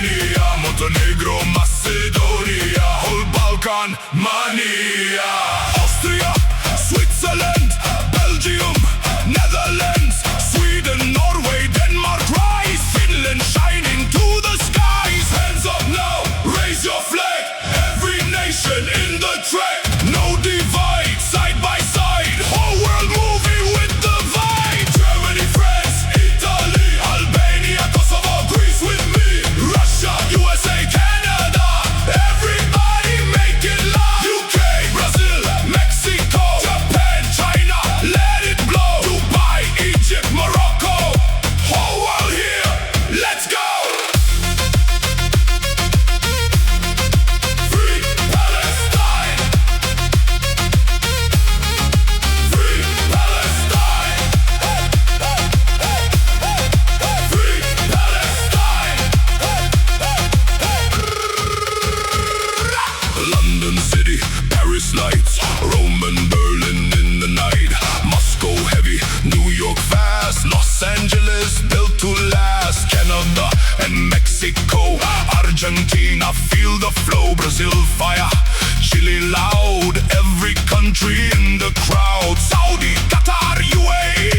Albania, Montenegro, Macedonia, whole Balkan mania. Austria, Switzerland, Belgium, Netherlands, Sweden, Norway, Denmark, rise. Finland shining to the skies. Hands up now, raise your flag. Every nation in the track. No divide, side by side. Whole world moving with the vibe. Germany, France, Italy, Albania, Kosovo, Greece with me. Russia, USA, Canada. Everybody make it loud. UK, Brazil, Mexico, Japan, China. Let it blow. Dubai, Egypt, Morocco. Whole world here. Let's go. Free Palestine. Free Palestine. Free Palestine. London City, Paris lights, Rome and Berlin in the night. Moscow heavy, New York fast, Los Angeles built to last. Canada and Mexico, Argentina feel the flow. Brazil fire, Chile loud, every country in the crowd. Saudi, Qatar, UAE,